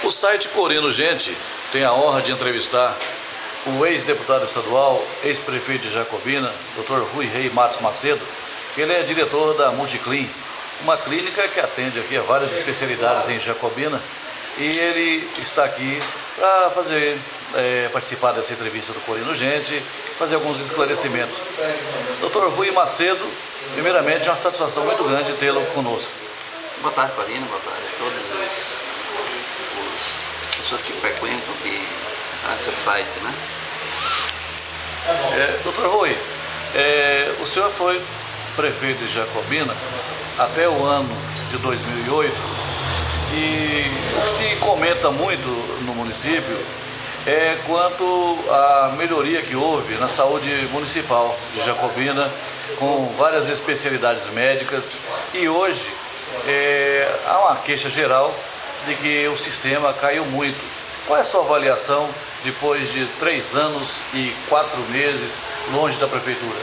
O site Corino Gente tem a honra de entrevistar o ex-deputado estadual, ex-prefeito de Jacobina, Dr. Rui Rei Matos Macedo, que ele é diretor da Multiclin, uma clínica que atende aqui a várias especialidades em Jacobina, e ele está aqui para participar dessa entrevista do Corino Gente, fazer alguns esclarecimentos. Dr. Rui Macedo, primeiramente é uma satisfação muito grande tê-lo conosco. Boa tarde, Corino, boa tarde a todas as pessoas que frequentam aqui esse site, né? Dr. Rui, o senhor foi prefeito de Jacobina até o ano de 2008 e o que se comenta muito no município é quanto à melhoria que houve na saúde municipal de Jacobina, com várias especialidades médicas, e hoje há uma queixa geral de que o sistema caiu muito. Qual é a sua avaliação depois de 3 anos e 4 meses longe da prefeitura?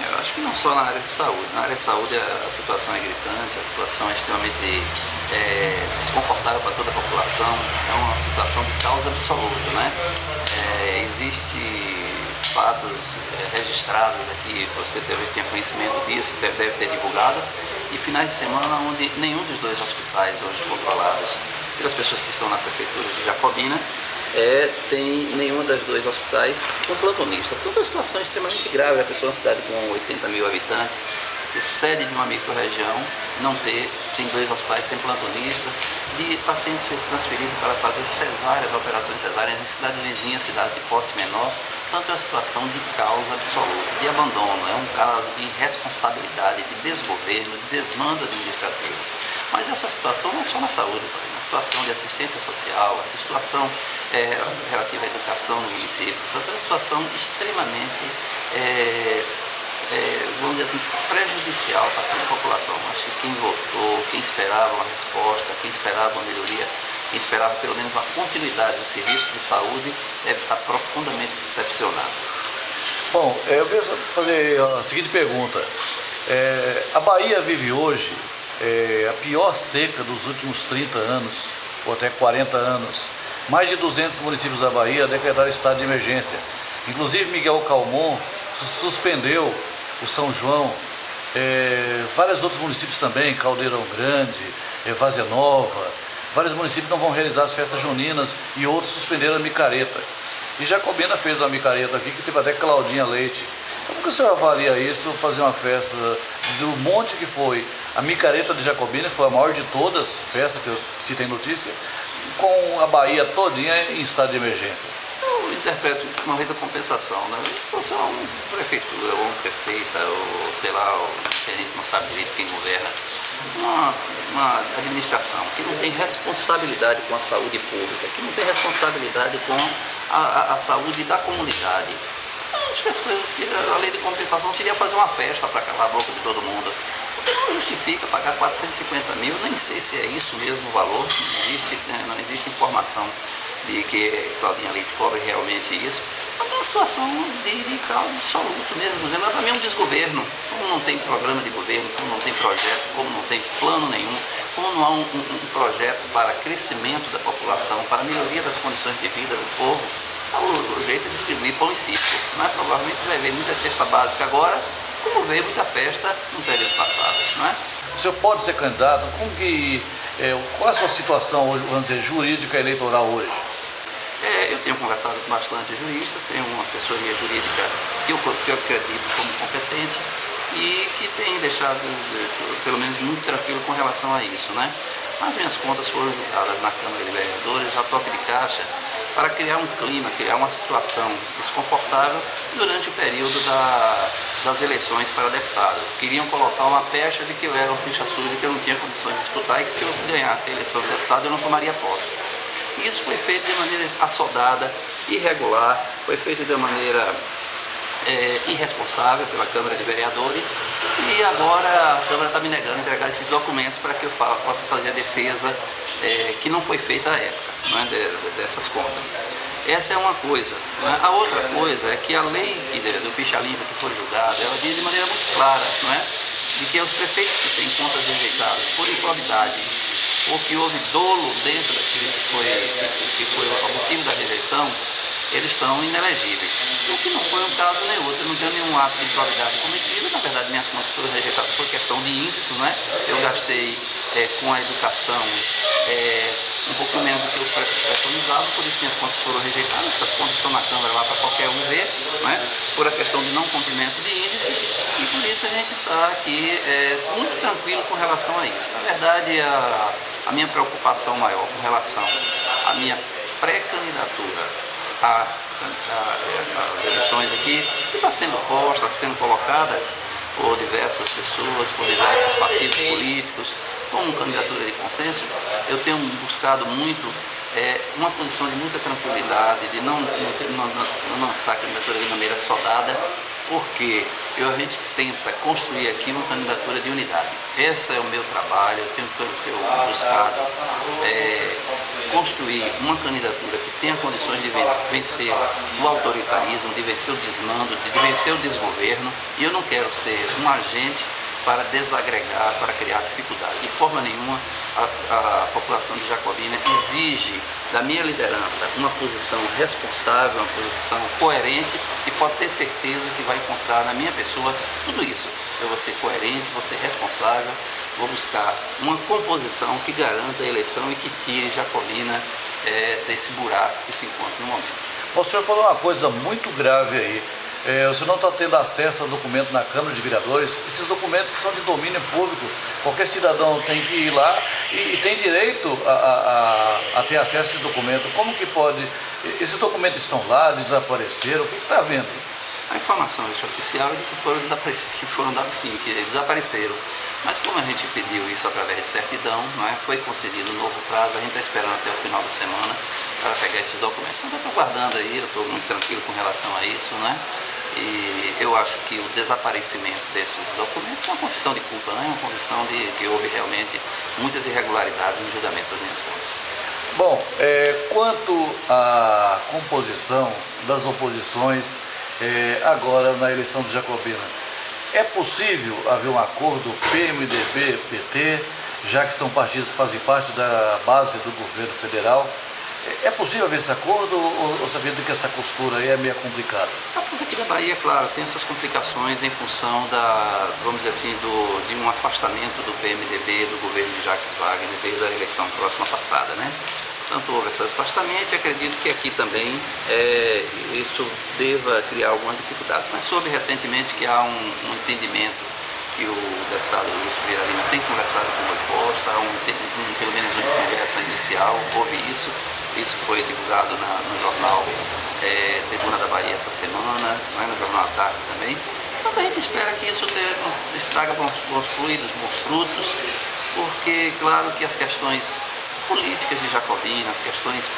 Eu acho que não só na área de saúde. Na área de saúde a situação é gritante, a situação é extremamente desconfortável para toda a população. É uma situação de causa absoluta, né? Existem fatos registrados aqui, você tinha conhecimento disso, deve ter divulgado, e finais de semana onde nenhum dos 2 hospitais hoje controlados pelas pessoas que estão na prefeitura de Jacobina tem nenhuma das 2 hospitais com plantonista. Porque é uma situação extremamente grave. A pessoa é uma cidade com 80 mil habitantes, sede de uma micro-região, tem 2 hospitais sem plantonistas, de pacientes ser transferidos para fazer cesáreas, operações cesáreas em cidades vizinhas, cidades de porte menor. Portanto, é uma situação de causa absoluta, de abandono, é um caso de irresponsabilidade, de desgoverno, de desmando administrativo. Mas essa situação não é só na saúde, a situação de assistência social, a situação relativa à educação no município. Portanto, é uma situação extremamente, vamos dizer assim, prejudicial para toda a população. Acho que quem votou, quem esperava uma resposta, quem esperava uma melhoria, quem esperava pelo menos uma continuidade dos serviços de saúde, deve estar profundamente decepcionado. Bom, eu queria fazer a seguinte pergunta. A Bahia vive hoje a pior seca dos últimos 30 anos, ou até 40 anos. Mais de 200 municípios da Bahia decretaram estado de emergência. Inclusive Miguel Calmon suspendeu o São João, vários outros municípios também, Caldeirão Grande, Várzea Nova, vários municípios não vão realizar as festas juninas e outros suspenderam a micareta. E Jacobina fez uma micareta aqui que teve até Claudinha Leite. Como que o senhor avalia isso, fazer uma festa do monte que foi a micareta de Jacobina, que foi a maior de todas, festa que eu citei notícia, com a Bahia todinha em estado de emergência? Eu interpreto isso como uma lei da compensação, né? Você é uma prefeitura, ou uma prefeita, ou sei lá, a gente não sabe direito quem governa, uma administração que não tem responsabilidade com a saúde pública, que não tem responsabilidade com a saúde da comunidade. Acho que as coisas que a lei de compensação seria fazer uma festa para calar a boca de todo mundo. Porque não justifica pagar 450 mil, nem sei se é isso mesmo o valor, não existe informação de que Claudinha Leite cobre realmente isso. Mas é uma situação de caos absoluto mesmo. Para mim é um desgoverno. Como não tem programa de governo, como não tem projeto, como não tem plano nenhum, como não há um projeto para crescimento da população, para melhoria das condições de vida do povo, o jeito é distribuir pão e circo. Não é? Provavelmente vai haver muita cesta básica agora, como veio muita festa no período passado. Não é? O senhor pode ser candidato? Qual é a sua situação hoje, vamos dizer, jurídica eleitoral hoje? Eu tenho conversado com bastante juristas, tenho uma assessoria jurídica que eu acredito como competente e que tem deixado, pelo menos, muito tranquilo com relação a isso, né? As minhas contas foram julgadas na Câmara de Vereadores, a toque de caixa, para criar um clima, criar uma situação desconfortável durante o período das eleições para deputado. Queriam colocar uma pecha de que eu era uma ficha suja, que eu não tinha condições de disputar e que se eu ganhasse a eleição de deputado eu não tomaria posse. Isso foi feito de maneira assodada, irregular, foi feito de maneira irresponsável pela Câmara de Vereadores, e agora a Câmara está me negando a entregar esses documentos para que eu possa fazer a defesa que não foi feita à época, não é, dessas contas. Essa é uma coisa. Não é? A outra coisa é que a lei do ficha limpa que foi julgada, ela diz de maneira muito clara, não é, de que os prefeitos que têm contas rejeitadas por improbidade ou que houve dolo dentro daquilo que foi que foi o motivo da rejeição, eles estão inelegíveis. O que não foi um caso nem outro, eu não tenho nenhum ato de improbidade cometido, na verdade minhas contas foram rejeitadas por questão de índice, não é? Eu gastei com a educação um pouco menos do que eu preconizava, por isso minhas contas foram rejeitadas, essas contas estão na Câmara lá para qualquer um ver, não é? Por a questão de não cumprimento de índices, e por isso a gente está aqui muito tranquilo com relação a isso. Na verdade, a minha preocupação maior com relação à minha pré-candidatura às eleições aqui, que está sendo posta, está sendo colocada por diversas pessoas, por diversos partidos políticos, como candidatura de consenso, eu tenho buscado muito uma posição de muita tranquilidade, de não lançar a candidatura de maneira soldada, porque a gente tenta construir aqui uma candidatura de unidade. Esse é o meu trabalho, eu tenho buscado construir uma candidatura que tenha condições de vencer o autoritarismo, de vencer o desmando, de vencer o desgoverno, e eu não quero ser um agente para desagregar, para criar dificuldade. De forma nenhuma, a população de Jacobina exige da minha liderança uma posição responsável, uma posição coerente, e pode ter certeza que vai encontrar na minha pessoa tudo isso. Eu vou ser coerente, vou ser responsável, vou buscar uma composição que garanta a eleição e que tire Jacobina desse buraco que se encontra no momento. O senhor falou uma coisa muito grave aí. O senhor não está tendo acesso a documento na Câmara de Vereadores. Esses documentos são de domínio público. Qualquer cidadão tem que ir lá e tem direito a ter acesso a esse documento. Como que pode? Esses documentos estão lá, desapareceram? O que está vendo? A informação extraoficial é de que foram dados fim, que desapareceram. Mas como a gente pediu isso através de certidão, foi concedido um novo prazo, a gente está esperando até o final da semana para pegar esses documentos. Então eu estou guardando aí, eu estou muito tranquilo com relação a isso, E eu acho que o desaparecimento desses documentos é uma confissão de culpa, uma confissão de que houve realmente muitas irregularidades no julgamento das minhas contas. Bom, quanto à composição das oposições agora na eleição de Jacobina, é possível haver um acordo PMDB-PT, já que são partidos que fazem parte da base do governo federal? É possível haver esse acordo ou sabendo que essa costura aí é meio complicada? A coisa aqui da Bahia, claro, tem essas complicações em função vamos dizer assim, de um afastamento do PMDB, do governo de Jacques Wagner, desde a eleição próxima passada, Tanto houve esse afastamento e acredito que aqui também isso deva criar algumas dificuldades. Mas soube recentemente que há um entendimento que o deputado Luiz Vieira Lima tem conversado com o Rui Costa, pelo menos uma conversa inicial, houve isso foi divulgado no jornal Tribuna da Bahia essa semana, no Jornal à Tarde também. Então a gente espera que isso traga bons fluidos, bons frutos, porque claro que as questões políticas de Jacobina, as questões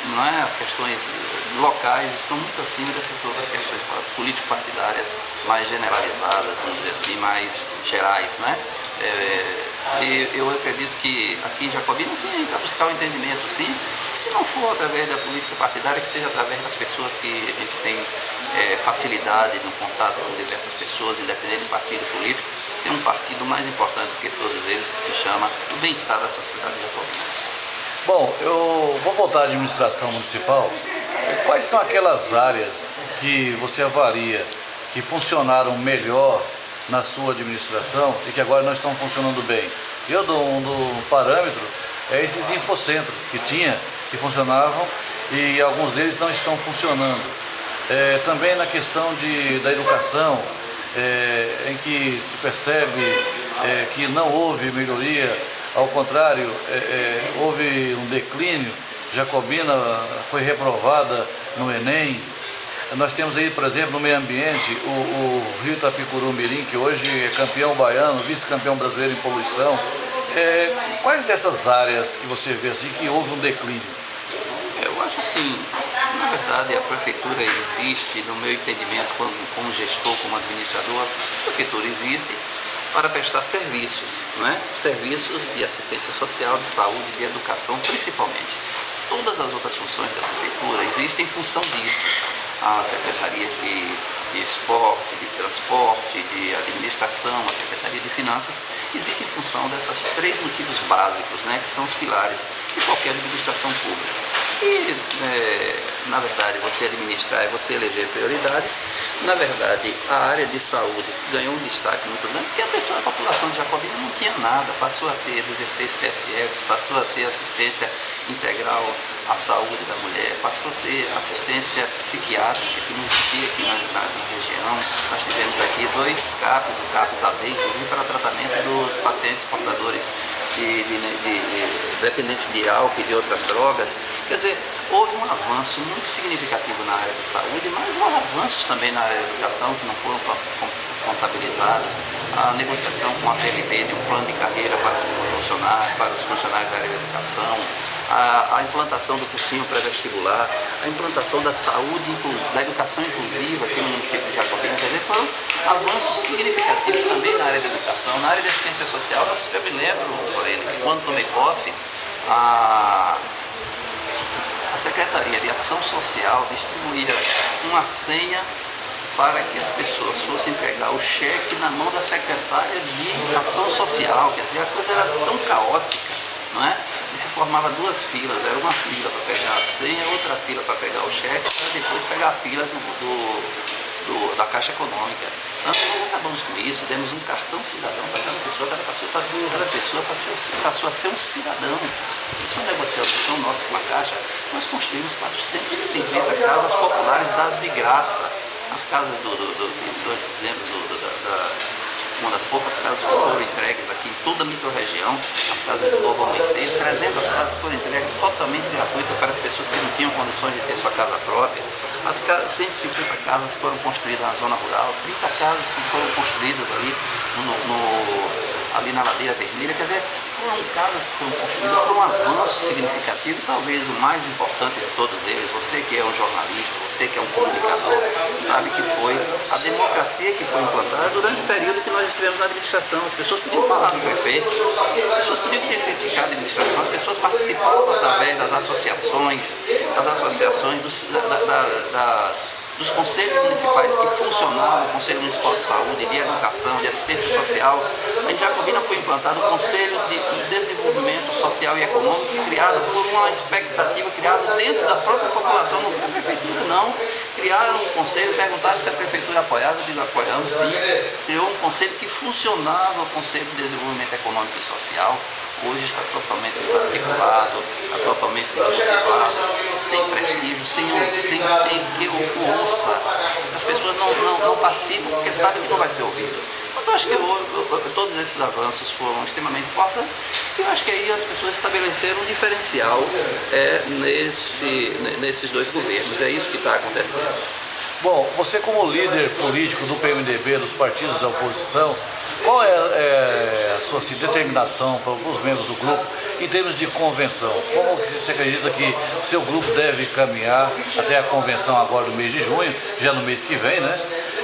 locais estão muito acima dessas outras questões político-partidárias mais generalizadas, vamos dizer assim, mais gerais, E eu acredito que aqui em Jacobina, sim, para buscar o entendimento, sim, e se não for através da política partidária, que seja através das pessoas que a gente tem facilidade no contato com diversas pessoas, independente de partido político. Tem um partido mais importante do que todos eles, que se chama o bem-estar da sociedade jacobinense. Bom, eu vou voltar à administração municipal. Quais são aquelas áreas que você avalia que funcionaram melhor na sua administração e que agora não estão funcionando bem? Eu dou um parâmetro, esses infocentros que funcionavam e alguns deles não estão funcionando. Também na questão da educação, em que se percebe que não houve melhoria. Ao contrário, houve um declínio. Jacobina foi reprovada no Enem. Nós temos aí, por exemplo, no meio ambiente, o Rio Itapicuru-Mirim, que hoje é campeão baiano, vice-campeão brasileiro em poluição. Quais dessas áreas que você vê assim que houve um declínio? Eu acho assim, na verdade a prefeitura existe, no meu entendimento, como gestor, como administrador, a prefeitura existe para prestar serviços, Serviços de assistência social, de saúde, de educação, principalmente. Todas as outras funções da prefeitura existem em função disso. A Secretaria de Esporte, de Transporte, de Administração, a Secretaria de Finanças, existe em função desses três motivos básicos, que são os pilares de qualquer administração pública. E, na verdade, você administrar e você eleger prioridades. Na verdade, a área de saúde ganhou um destaque muito grande, porque a população de Jacobina não tinha nada, passou a ter 16 PSFs, passou a ter assistência integral à saúde da mulher, passou a ter assistência psiquiátrica, que não existia aqui na região. Nós tivemos aqui 2 CAPs, o CAPs AD, inclusive para tratamento dos pacientes portadores dependentes de álcool e de outras drogas. Quer dizer, houve um avanço muito significativo na área de saúde, mas houve avanços também na área de educação que não foram contabilizados. A negociação com a PLB de um plano de carreira para os funcionários da área da educação, a implantação do cursinho pré-vestibular, a implantação da saúde, da educação inclusiva aqui no município de Jacobina, quer dizer, foram avanços significativos também na área da educação. Na área da assistência social, eu me lembro, que quando tomei posse, a Secretaria de Ação Social distribuía uma senha para que as pessoas fossem pegar o cheque na mão da secretária de Ação Social. Quer dizer, a coisa era tão caótica, não é? E se formava 2 filas, era uma fila para pegar a senha, outra fila para pegar o cheque, para depois pegar a fila da Caixa Econômica. Nós acabamos com isso, demos um cartão cidadão para cada pessoa passou a ser um cidadão. Isso é uma negociação nossa com a Caixa. Nós construímos 450 casas populares dadas de graça. As casas nós fizemos uma das poucas casas que foram entregues aqui em toda a microrregião, as casas do Novo Amanhecer, 300 casas que foram entregues totalmente gratuitas para as pessoas que não tinham condições de ter sua casa própria. As 150 casas foram construídas na zona rural, 30 casas que foram construídas ali na Ladeira Vermelha. Quer dizer, foram casas que foram construídas, foi um avanço significativo e talvez o mais importante de todos eles, você que é um jornalista, você que é um comunicador, sabe que foi a democracia que foi implantada durante o período que nós estivemos na administração. As pessoas podiam falar do prefeito, as pessoas podiam criticar a administração, as pessoas participavam através das associações dos conselhos municipais que funcionavam, o Conselho Municipal de Saúde, de Educação, de Assistência Social. Em Jacobina foi implantado o Conselho de Desenvolvimento Social e Econômico, criado por uma expectativa criada dentro da própria população, não foi a prefeitura não. Criaram um conselho, perguntaram se a prefeitura apoiava, eu digo apoiamos sim. Criou um conselho que funcionava, o Conselho de Desenvolvimento Econômico e Social. Hoje está totalmente desarticulado, está totalmente desmotivado, sem prestígio, sem que o ouça. As pessoas não participam porque sabem que não vai ser ouvido. Eu acho que todos esses avanços foram extremamente importantes e eu acho que aí as pessoas estabeleceram um diferencial nesses 2 governos. É isso que está acontecendo. Bom, você como líder político do PMDB, dos partidos da oposição, qual é a sua determinação para os membros do grupo em termos de convenção? Como você acredita que seu grupo deve caminhar até a convenção agora do mês de junho, já no mês que vem, né?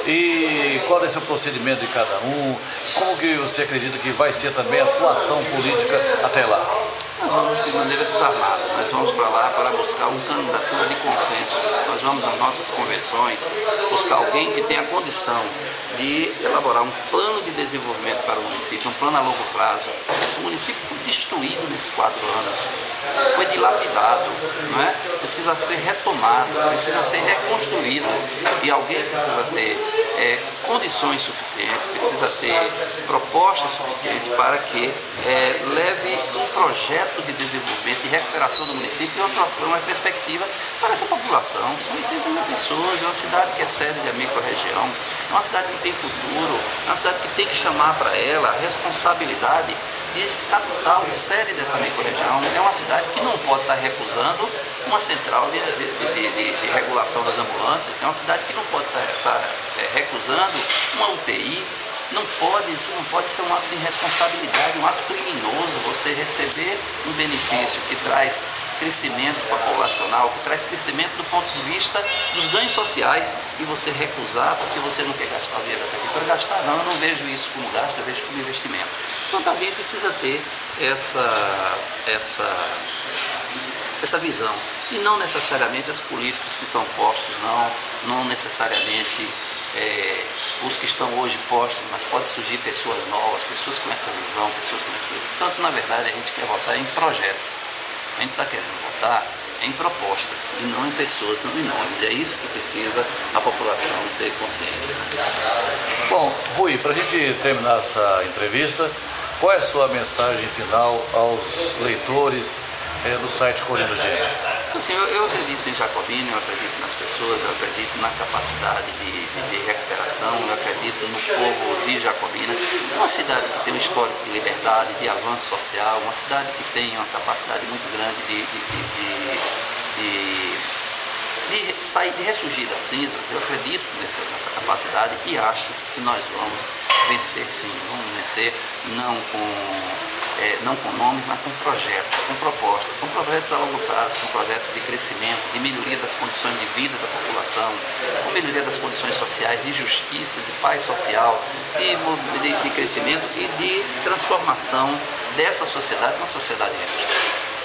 E qual é o seu procedimento de cada um? Como que você acredita que vai ser também a sua ação política até lá? Nós vamos de maneira desarmada, nós vamos para lá para buscar uma candidatura de consenso. Nós vamos às nossas convenções buscar alguém que tenha condição de elaborar um plano de desenvolvimento para o município, um plano a longo prazo. Esse município foi destruído nesses 4 anos, foi dilapidado, não é? Precisa ser retomado, precisa ser reconstruído e alguém precisa ter condições suficientes, precisa ter propostas suficientes para que leve um projeto de desenvolvimento, de recuperação do município e uma perspectiva para essa população. São 80 mil pessoas, é uma cidade que é sede da microrregião, é uma cidade que tem futuro, é uma cidade que tem que chamar para ela a responsabilidade de capital, de sede dessa microrregião. É uma cidade que não pode estar recusando uma central de regulação das ambulâncias, é uma cidade que não pode estar recusando uma UTI. Isso não pode ser um ato de irresponsabilidade, um ato criminoso, você receber um benefício que traz crescimento populacional, que traz crescimento do ponto de vista dos ganhos sociais e você recusar porque você não quer gastar o dinheiro da prefeitura. Gastar não, eu não vejo isso como gasto, eu vejo como investimento. Então alguém precisa ter essa visão. E não necessariamente os políticos que estão postos, não necessariamente os que estão hoje postos, mas pode surgir pessoas novas, pessoas com essa visão, pessoas com essa... Portanto, na verdade, a gente quer votar em projeto. A gente está querendo votar é em proposta e não em pessoas, não em nomes. É isso que precisa a população ter consciência. Bom, Rui, para a gente terminar essa entrevista, qual é a sua mensagem final aos leitores do site Colhendo Gente? Assim, eu acredito em Jacobina, eu acredito nas pessoas, eu acredito na capacidade de recuperação, eu acredito no povo de Jacobina, uma cidade que tem um histórico de liberdade, de avanço social, uma cidade que tem uma capacidade muito grande de ressurgir das cinzas. Eu acredito nessa capacidade e acho que nós vamos vencer sim, vamos vencer não com nomes, mas com projetos, com propostas, com projetos a longo prazo, com projetos de crescimento, de melhoria das condições de vida da população, com melhoria das condições sociais, de justiça, de paz social, de crescimento e de transformação dessa sociedade numa sociedade justa.